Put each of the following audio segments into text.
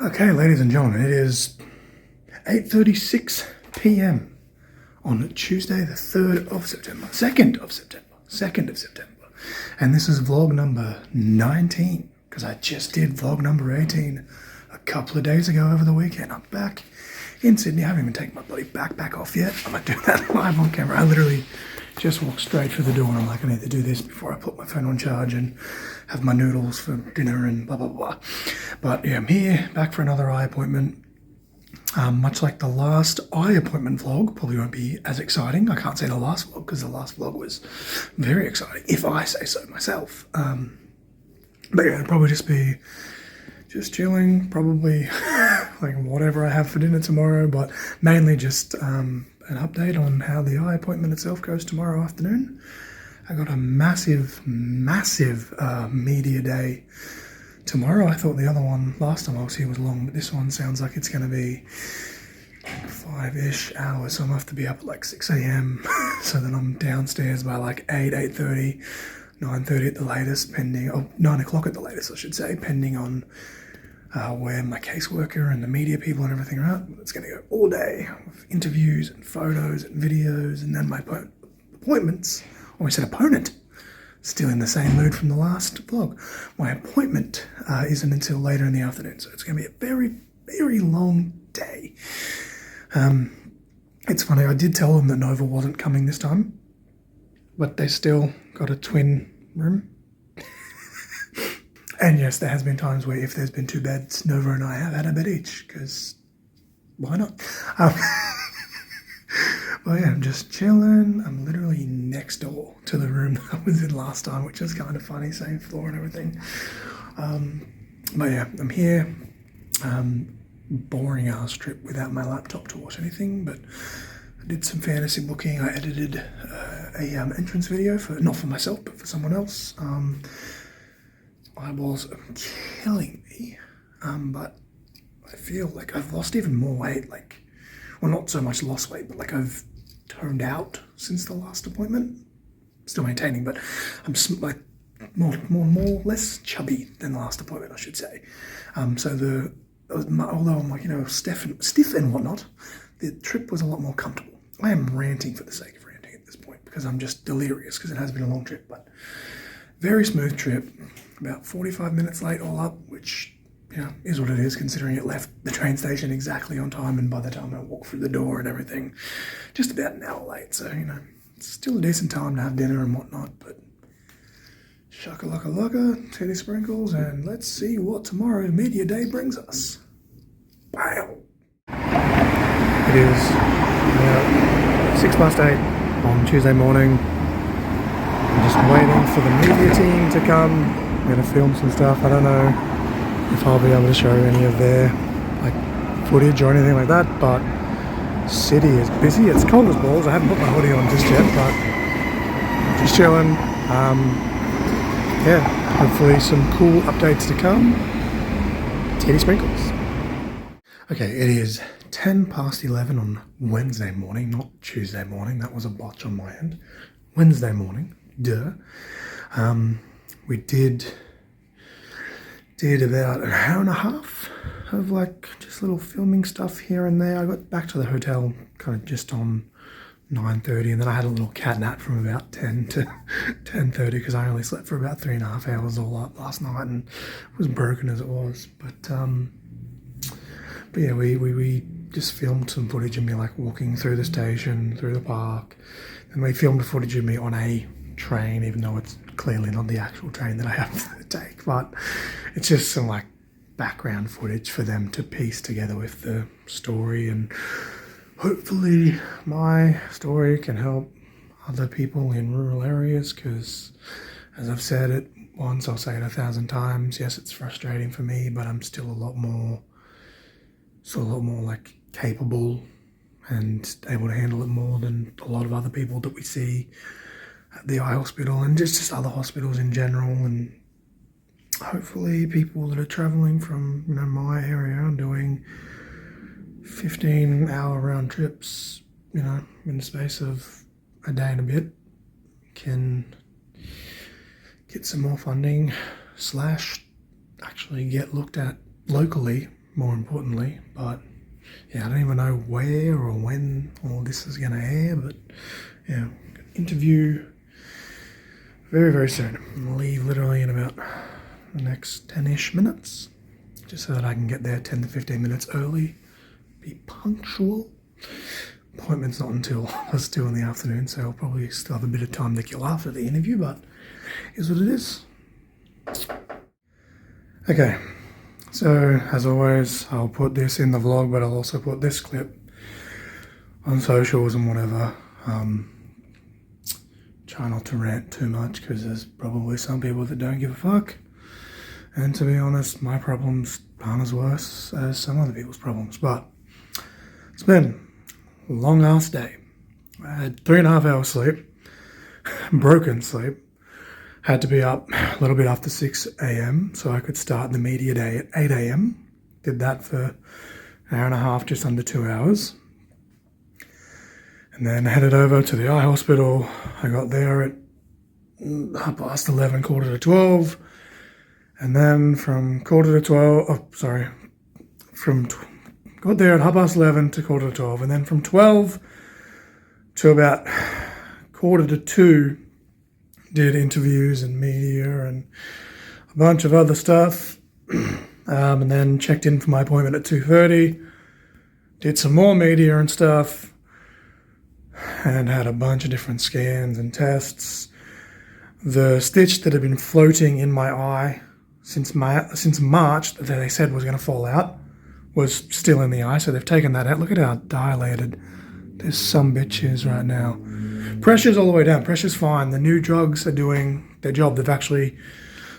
Okay, ladies and gentlemen, it is 8:36 p.m. on Tuesday, the 3rd of September, 2nd of September. And this is vlog number 19, because I just did vlog number 18 a couple of days ago over the weekend. I'm back in Sydney. I haven't even taken my bloody backpack off yet. I'm going to do that live on camera. I literally just walked straight through the door and I'm like, I need to do this before I put my phone on charge and have my noodles for dinner and blah, blah, blah. But yeah, I'm here, back for another eye appointment. Much like the last eye appointment vlog, probably won't be as exciting. I can't say the last vlog because the last vlog was very exciting, if I say so myself. But yeah, it'll probably just be just chilling, probably like whatever I have for dinner tomorrow, but mainly just an update on how the eye appointment itself goes tomorrow afternoon. I got a massive media day tomorrow. I thought the other one last time I was here was long, but this one sounds like it's going to be like 5-ish hours, so I'm going to have to be up at like 6 a.m. so that I'm downstairs by like 8:30, 9:30 at the latest, or 9 o'clock at the latest, I should say, pending on where my caseworker and the media people and everything are at. It's going to go all day with interviews and photos and videos, and then my appointments, or I said opponent, still in the same mood from the last vlog. My appointment isn't until later in the afternoon, so it's going to be a very, very long day. It's funny, I did tell them that Nova wasn't coming this time, but they still got a twin room. And yes, there has been times where if there's been two beds, Nova and I have had a bed each, because why not? But yeah, I'm just chilling. I'm literally next door to the room that I was in last time, which is kind of funny, same floor and everything. But yeah, I'm here. Boring ass trip without my laptop to watch anything, but I did some fantasy booking. I edited a entrance video not for myself, but for someone else. Eyeballs are killing me, but I feel like I've lost even more weight, well, not so much lost weight, but like I've toned out since the last appointment. Still maintaining, but I'm like more less chubby than the last appointment, I should say. So although I'm like, stiff and whatnot, the trip was a lot more comfortable. I am ranting for the sake of ranting at this point because I'm just delirious because it has been a long trip, but very smooth trip. About 45 minutes late all up, which is what it is, considering it left the train station exactly on time, and by the time I walked through the door and everything, just about an hour late. So, it's still a decent time to have dinner and whatnot, but shaka-laka-laka, titty sprinkles, and let's see what tomorrow media day brings us. Wow. It is about 8:06 on Tuesday morning. I'm just waiting for the media team to come. I'm going to film some stuff. I don't know if I'll be able to show any of their footage or anything like that, but city is busy. It's cold as balls. I haven't put my hoodie on just yet, but just chilling. Yeah, hopefully some cool updates to come. Titty sprinkles. Okay, it is 11:10 on Wednesday morning, not Tuesday morning. That was a botch on my end. Wednesday morning, duh. We did about an hour and a half of just little filming stuff here and there. I got back to the hotel kind of just on 9:30, and then I had a little cat nap from about 10 to 10:30 because I only slept for about 3.5 hours all up last night and was broken as it was. But yeah, we just filmed some footage of me walking through the station, through the park, and we filmed footage of me on a train, even though it's clearly not the actual train that I have to take, but it's just some background footage for them to piece together with the story, and hopefully my story can help other people in rural areas, because as I've said it once, I'll say it 1,000 times. Yes, it's frustrating for me, but I'm still a lot more capable and able to handle it more than a lot of other people that we see at the eye hospital and just other hospitals in general. And hopefully people that are traveling from my area and doing 15-hour round trips in the space of a day and a bit can get some more funding / actually get looked at locally more importantly. But yeah, I don't even know where or when all this is going to air, but yeah, interview very, very soon. I'll leave literally in about the next 10-ish minutes, just so that I can get there 10 to 15 minutes early, be punctual. Appointment's not until plus 2 in the afternoon, so I'll probably still have a bit of time to kill after the interview, but is what it is. Okay, so as always, I'll put this in the vlog, but I'll also put this clip on socials and whatever. Try not to rant too much, because there's probably some people that don't give a fuck. And to be honest, my problems aren't as worse as some other people's problems, but it's been a long ass day. I had 3.5 hours sleep, broken sleep. Had to be up a little bit after 6 a.m. so I could start the media day at 8 a.m. Did that for an hour and a half, just under 2 hours. And then headed over to the eye hospital. I got there at 11:30, quarter to 12. And then from quarter to 12, got there at 11:30 to quarter to 12. And then from 12 to about quarter to 2, did interviews and media and a bunch of other stuff. And then checked in for my appointment at 2:30. Did some more media and stuff. And had a bunch of different scans and tests. The stitch that had been floating in my eye since March, that they said was going to fall out, was still in the eye, so they've taken that out. Look at how dilated this sumbitch is right now. Pressure's all the way down. Pressure's fine. The new drugs are doing their job. They've actually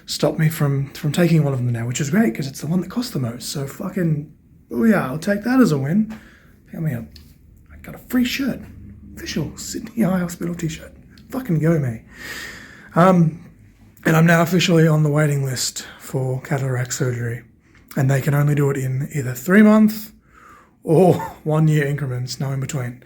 stopped me from taking one of them now, which is great, because it's the one that costs the most. So fucking, oh yeah, I'll take that as a win. Pick me up. I got a free shirt. Official Sydney Eye Hospital t-shirt. Fucking go me. And I'm now officially on the waiting list for cataract surgery. And they can only do it in either 3-month or 1-year increments, no in between.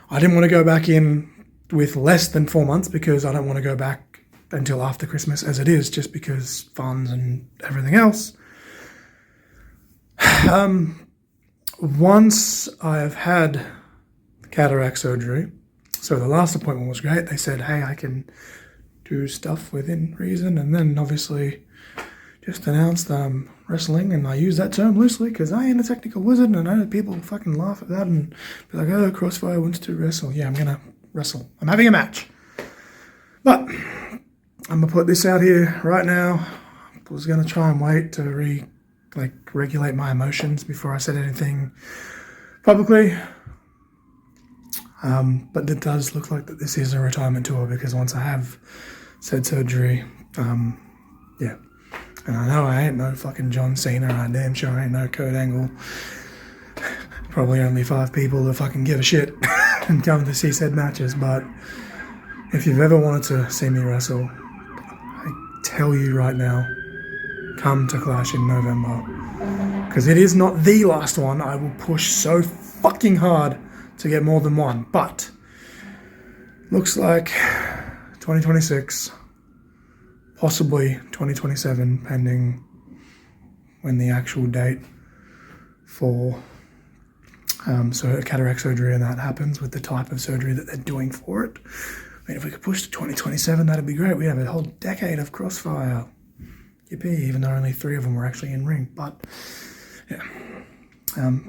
I didn't want to go back in with less than 4 months, because I don't want to go back until after Christmas as it is, just because funds and everything else. Once I have had cataract surgery, so the last appointment was great. They said, hey, I can do stuff within reason, and then obviously just announced that I'm wrestling, and I use that term loosely because I ain't a technical wizard, and I know people fucking laugh at that and be like, oh, Crossfire wants to wrestle. Yeah, I'm gonna wrestle. I'm having a match. But I'm gonna put this out here right now. I was gonna try and wait to regulate my emotions before I said anything publicly. But it does look like that this is a retirement tour, because once I have said surgery, yeah. And I know I ain't no fucking John Cena, I damn sure ain't no Kurt Angle. Probably only 5 people that fucking give a shit and come to see said matches, but if you've ever wanted to see me wrestle, I tell you right now, come to Clash in November. Because it is not the last one. I will push so fucking hard to get more than one, but looks like 2026, possibly 2027, pending when the actual date for cataract surgery and that happens, with the type of surgery that they're doing for it. I mean, if we could push to 2027, that'd be great. We have a whole decade of Crossfire. Yippee, even though only 3 of them were actually in ring. But yeah,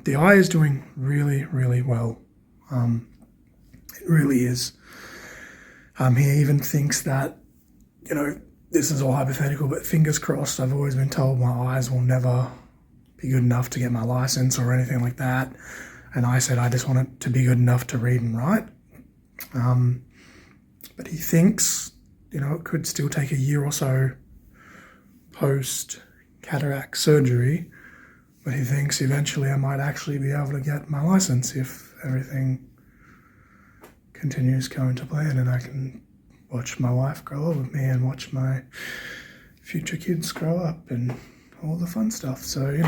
the eye is doing really, really well. It really is. He even thinks that, this is all hypothetical, but fingers crossed, I've always been told my eyes will never be good enough to get my license or anything like that. And I said I just want it to be good enough to read and write. But he thinks, it could still take a year or so post cataract surgery, but he thinks eventually I might actually be able to get my license if everything continues going to plan, and I can watch my wife grow up with me and watch my future kids grow up and all the fun stuff. So,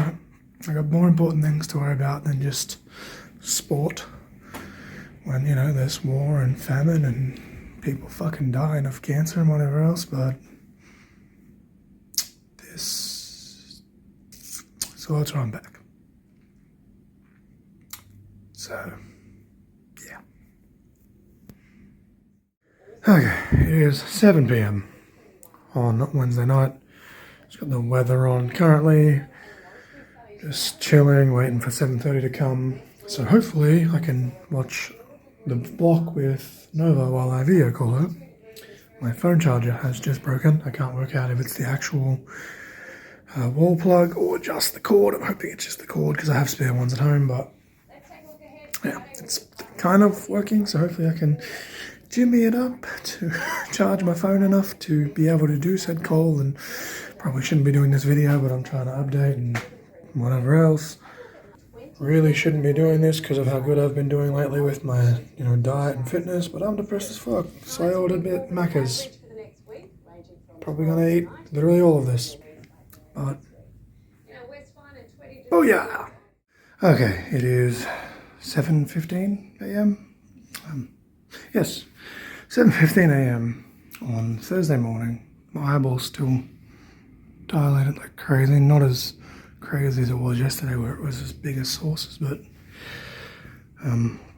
I got more important things to worry about than just sport when, there's war and famine and people fucking dying of cancer and whatever else, but so that's why I'm back. So, yeah. Okay, it is 7 p.m. on Wednesday night. Just got the weather on currently. Just chilling, waiting for 7:30 to come. So hopefully I can watch the block with Nova while I video call her. My phone charger has just broken. I can't work out if it's the actual wall plug or just the cord. I'm hoping it's just the cord because I have spare ones at home, but yeah, it's kind of working. So hopefully I can jimmy it up to charge my phone enough to be able to do said call. And probably shouldn't be doing this video, but I'm trying to update and whatever else. Really shouldn't be doing this because of how good I've been doing lately with my, diet and fitness, but I'm depressed as fuck. So I ordered a bit Macca's. Probably gonna eat literally all of this. But, oh yeah. Okay, it is 7:15 a.m. Yes, 7:15 a.m. on Thursday morning. My eyeballs still dilated like crazy. Not as crazy as it was yesterday where it was as big as saucers, but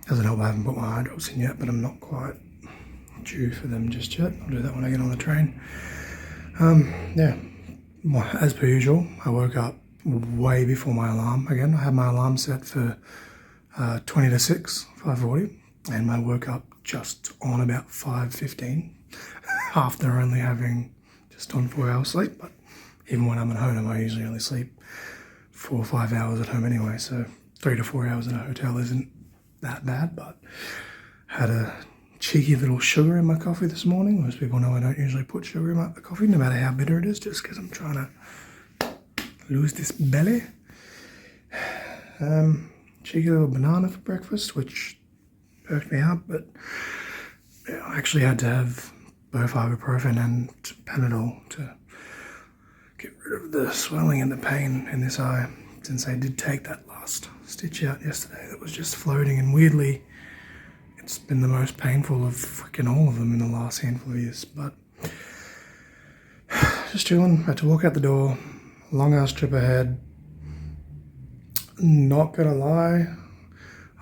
doesn't help I haven't put my eye drops in yet, but I'm not quite due for them just yet. I'll do that when I get on the train. Yeah, as per usual, I woke up way before my alarm again. I had my alarm set for 20 to 6, 5:40, and I woke up just on about 5:15 after only having just on 4 hours sleep. But even when I'm at home, I usually only sleep 4 or 5 hours at home anyway, so 3 to 4 hours in a hotel isn't that bad. But had a cheeky little sugar in my coffee this morning. Most people know I don't usually put sugar in my coffee, no matter how bitter it is, just because I'm trying to lose this belly. Cheeky little banana for breakfast, which perked me up, but yeah, I actually had to have both ibuprofen and Panadol to get rid of the swelling and the pain in this eye, since I did take that last stitch out yesterday that was just floating, and weirdly it's been the most painful of freaking all of them in the last handful of years. But just chilling, had to walk out the door, long ass trip ahead. Not gonna lie,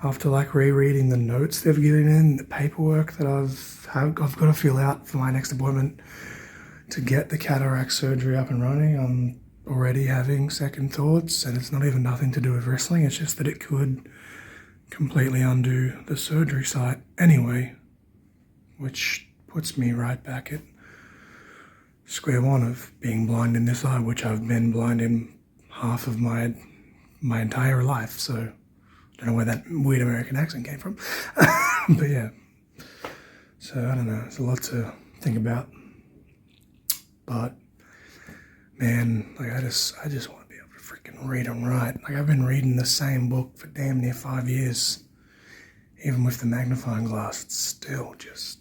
after rereading the notes they've given in, the paperwork that I've got to fill out for my next appointment to get the cataract surgery up and running, I'm already having second thoughts, and it's not even nothing to do with wrestling, it's just that it could completely undo the surgery site anyway, which puts me right back at square one of being blind in this eye, which I've been blind in half of my entire life. So I don't know where that weird American accent came from. But yeah, so I don't know, it's a lot to think about. But man, I just want to be able to freaking read and write. I've been reading the same book for damn near 5 years. Even with the magnifying glass, it's still just...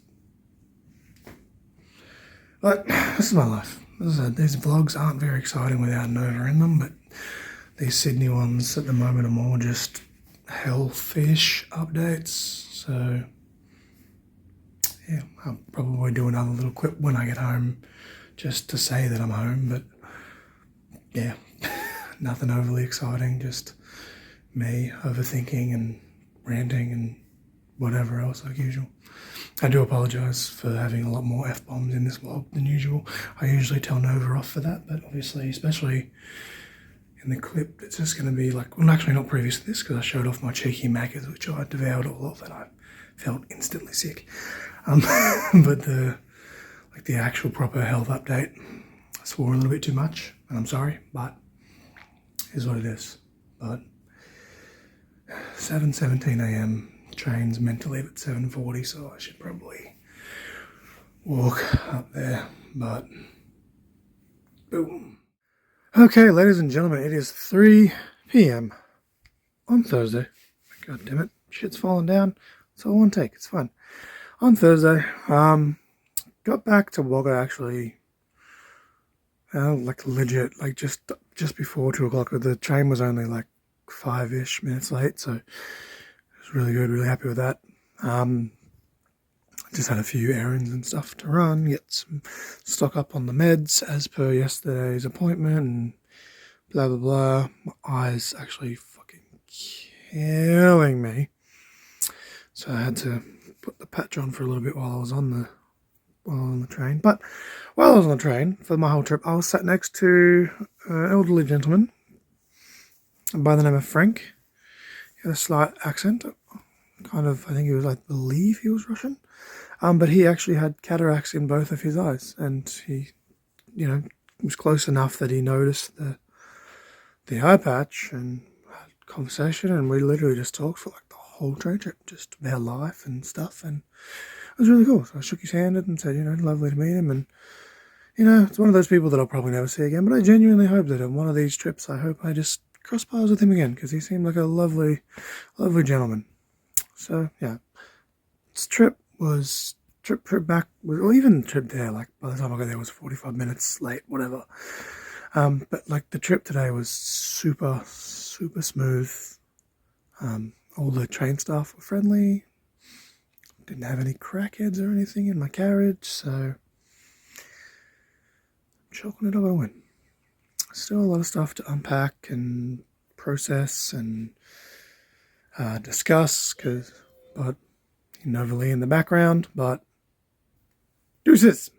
But this is my life. These vlogs aren't very exciting without Nova in them, but these Sydney ones at the moment are more just health-ish updates. So yeah, I'll probably do another little clip when I get home just to say that I'm home, but yeah, nothing overly exciting, just me overthinking and ranting and whatever else like usual. I do apologise for having a lot more F-bombs in this vlog than usual. I usually tell Nova off for that, but obviously, especially in the clip, it's just going to be well, actually not previous to this, because I showed off my cheeky Macca's, which I devoured all of, and I felt instantly sick. But the actual proper health update, I swore a little bit too much, and I'm sorry, but here's what it is. But 7:17 a.m. train's meant to leave at 7:40, so I should probably walk up there, but boom. Okay, ladies and gentlemen, it is 3 p.m. on Thursday. God damn it, shit's falling down. It's all one take, it's fine. On Thursday, got back to Wagga actually, legit, just before 2 o'clock. The train was only 5-ish minutes late, so it was really good, really happy with that. Just had a few errands and stuff to run, get some stock up on the meds as per yesterday's appointment, and blah blah blah. My eyes actually fucking killing me. So I had to put the patch on for a little bit while I was on the train. But while I was on the train for my whole trip, I was sat next to an elderly gentleman by the name of Frank. He had a slight accent, kind of. I think he was, I believe he was Russian. But he actually had cataracts in both of his eyes, and he, was close enough that he noticed the eye patch and had a conversation, and we literally just talked for like the whole train trip, just about life and stuff, and it was really cool. So I shook his hand and said, lovely to meet him, and it's one of those people that I'll probably never see again, but I genuinely hope that on one of these trips, I hope I just cross paths with him again, because he seemed like a lovely, lovely gentleman. So yeah, this trip back, or even the trip there, like by the time I got there was 45 minutes late, whatever. But like the trip today was super, super smooth. All the train staff were friendly. Didn't have any crackheads or anything in my carriage, so I'm chalking it up a win. Still a lot of stuff to unpack and process and discuss, but Novalee in the background, but deuces.